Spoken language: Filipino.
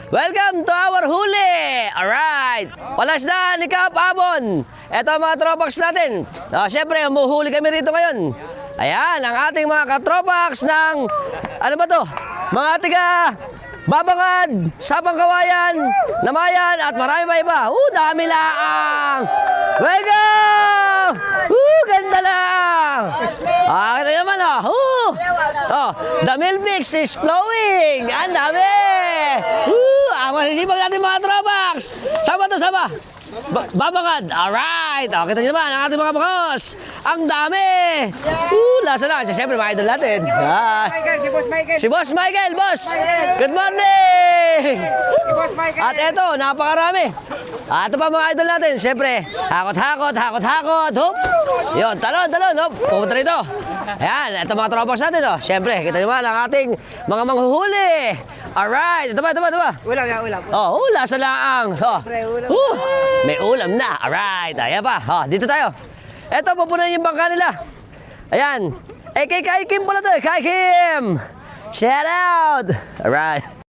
Welcome to our huli! Alright! Palasdan, Ikap, Abon! Ito ang mga tropax natin. Siyempre, umuhuli kami rito ngayon. Ayan, ang ating mga katropax ng, ano ba to? Mga tiga, Babangad, Sabang Kawayan, Namayan, at marami pa iba. Dami lang! Welcome! Ganda lang! Kita naman, the milk mix is flowing! Ang dami! Ang masisipag natin mga tropax! Sama to, sama! Babangad! Alright! Kita nyo naman ang ating mga bangos! Ang dami! Lasa na! Siyempre, mga idol natin. Si Boss Michael! Boss! Good morning! Si Boss Michael! At eto, napakarami! Ito pa mga idol natin. Siyempre, hakot-hakot, hakot-hakot. Hup! Yun, talon, hup! Pumunta rito. Ayan, ito mga tropax natin. Siyempre, kita nyo naman ang ating mga manghuhuli. Alright! Ito ba? Ulam yan, ulam. Lasa lang. May ulam na. Alright, ayan pa. Dito tayo. Eto, pupunan yung bangka nila. Ayan. Kay Kai Kim pala to. Kai Kim! Shout out! Alright.